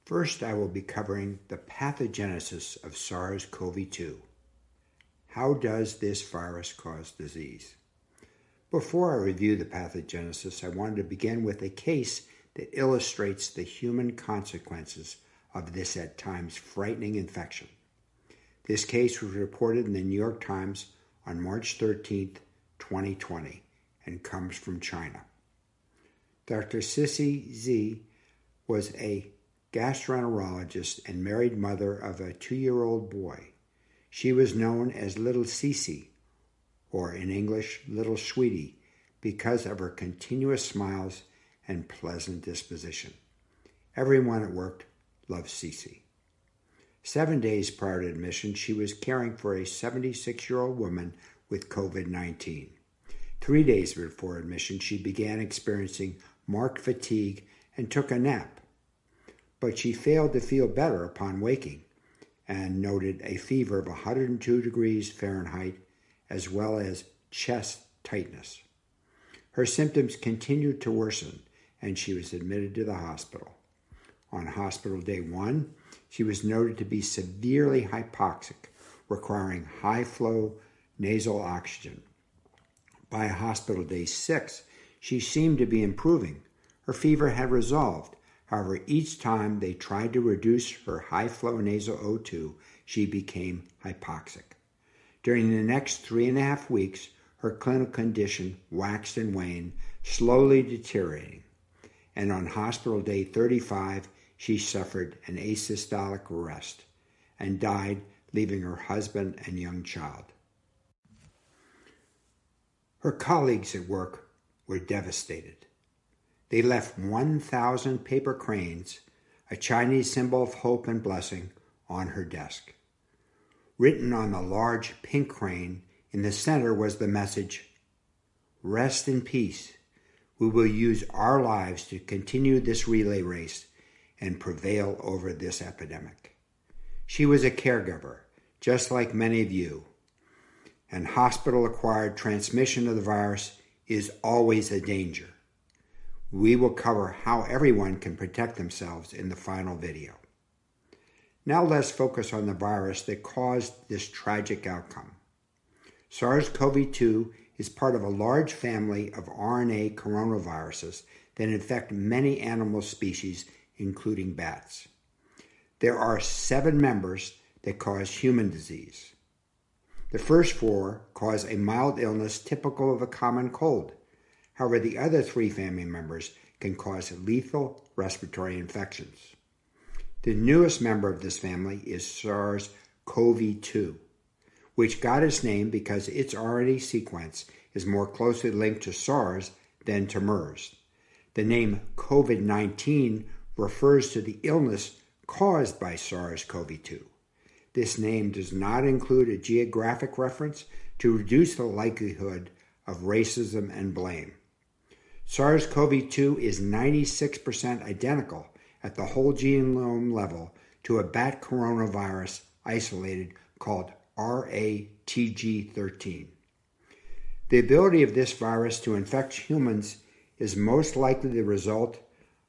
First, I will be covering the pathogenesis of SARS-CoV-2. How does this virus cause disease? Before I review the pathogenesis, I wanted to begin with a case that illustrates the human consequences of this at times frightening infection. This case was reported in the New York Times on March 13, 2020, and comes from China. Dr. Sissy Z was a gastroenterologist and married mother of a 2-year-old boy. She was known as Little Cece, or in English, Little Sweetie, because of her continuous smiles and pleasant disposition. Everyone at work loved Cece. 7 days prior to admission, she was caring for a 76-year-old woman with COVID-19. 3 days before admission, she began experiencing marked fatigue and took a nap. But she failed to feel better upon waking and noted a fever of 102 degrees Fahrenheit as well as chest tightness. Her symptoms continued to worsen and she was admitted to the hospital. On hospital day 1, she was noted to be severely hypoxic, requiring high-flow nasal oxygen. By hospital day 6, she seemed to be improving. Her fever had resolved. However, each time they tried to reduce her high-flow nasal O2, she became hypoxic. During the next 3.5 weeks, her clinical condition waxed and waned, slowly deteriorating. And on hospital day 35, she suffered an asystolic arrest and died, leaving her husband and young child. Her colleagues at work were devastated. They left 1,000 paper cranes, a Chinese symbol of hope and blessing, on her desk. Written on the large pink crane, in the center was the message, "Rest in peace. We will use our lives to continue this relay race and prevail over this epidemic." She was a caregiver, just like many of you, and hospital-acquired transmission of the virus is always a danger. We will cover how everyone can protect themselves in the final video. Now let's focus on the virus that caused this tragic outcome. SARS-CoV-2 is part of a large family of RNA coronaviruses that infect many animal species, including bats. There are 7 members that cause human disease. The first 4 cause a mild illness typical of a common cold. However, the other 3 family members can cause lethal respiratory infections. The newest member of this family is SARS-CoV-2, which got its name because its RNA sequence is more closely linked to SARS than to MERS. The name COVID-19 refers to the illness caused by SARS-CoV-2. This name does not include a geographic reference to reduce the likelihood of racism and blame. SARS-CoV-2 is 96% identical at the whole genome level to a bat coronavirus isolated called RATG13. The ability of this virus to infect humans is most likely the result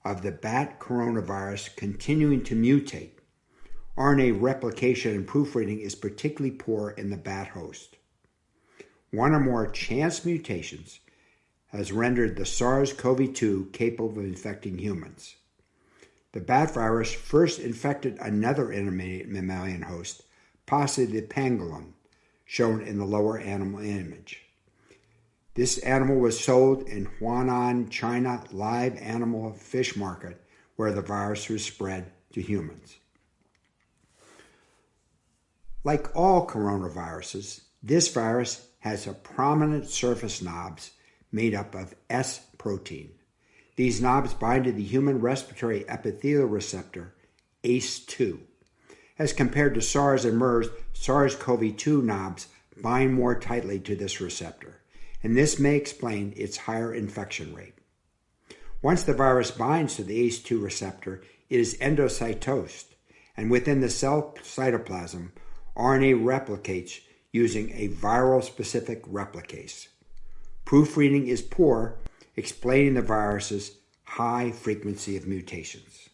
of the bat coronavirus continuing to mutate. RNA replication and proofreading is particularly poor in the bat host. One or more chance mutations has rendered the SARS-CoV-2 capable of infecting humans. The bat virus first infected another intermediate mammalian host, possibly the pangolin, shown in the lower animal image. This animal was sold in Huanan, China live animal fish market, where the virus was spread to humans. Like all coronaviruses, this virus has a prominent surface knobs made up of S protein. These knobs bind to the human respiratory epithelial receptor, ACE2. As compared to SARS and MERS, SARS-CoV-2 knobs bind more tightly to this receptor, and this may explain its higher infection rate. Once the virus binds to the ACE2 receptor, it is endocytosed, and within the cell cytoplasm, RNA replicates using a viral-specific replicase. Proofreading is poor, explaining the virus's high frequency of mutations.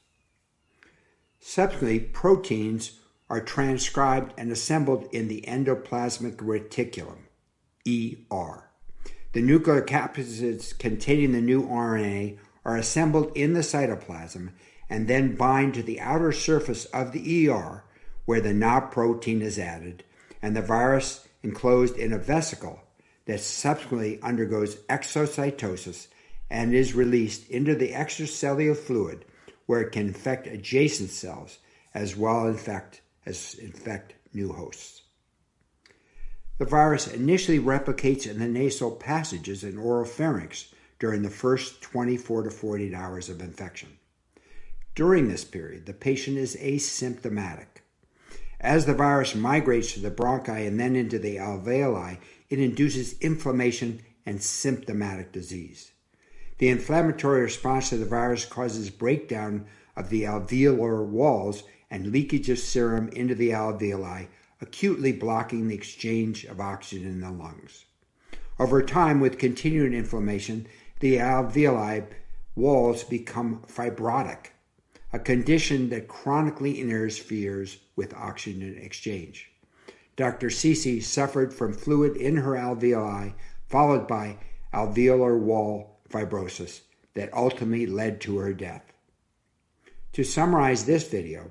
Subsequently, proteins are transcribed and assembled in the endoplasmic reticulum, ER. The nuclear capsids containing the new RNA are assembled in the cytoplasm and then bind to the outer surface of the ER, where the NOP protein is added, and the virus enclosed in a vesicle that subsequently undergoes exocytosis and is released into the extracellular fluid, where it can infect adjacent cells as well as infect new hosts. The virus initially replicates in the nasal passages and oropharynx during the first 24 to 48 hours of infection. During this period, the patient is asymptomatic. As the virus migrates to the bronchi and then into the alveoli, it induces inflammation and symptomatic disease. The inflammatory response to the virus causes breakdown of the alveolar walls and leakage of serum into the alveoli, acutely blocking the exchange of oxygen in the lungs. Over time, with continued inflammation, the alveoli walls become fibrotic, a condition that chronically interferes with oxygen exchange. Dr. Cece suffered from fluid in her alveoli, followed by alveolar wall fibrosis that ultimately led to her death. To summarize this video,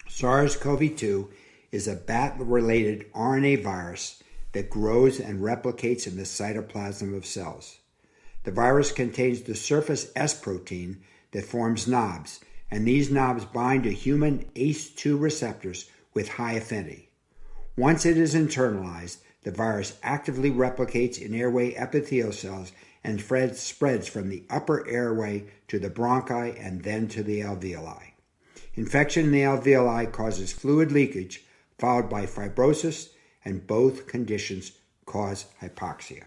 SARS-CoV-2 is a bat-related RNA virus that grows and replicates in the cytoplasm of cells. The virus contains the surface S protein that forms knobs, and these knobs bind to human ACE2 receptors with high affinity. Once it is internalized, the virus actively replicates in airway epithelial cells and spreads from the upper airway to the bronchi and then to the alveoli. Infection in the alveoli causes fluid leakage, followed by fibrosis, and both conditions cause hypoxia.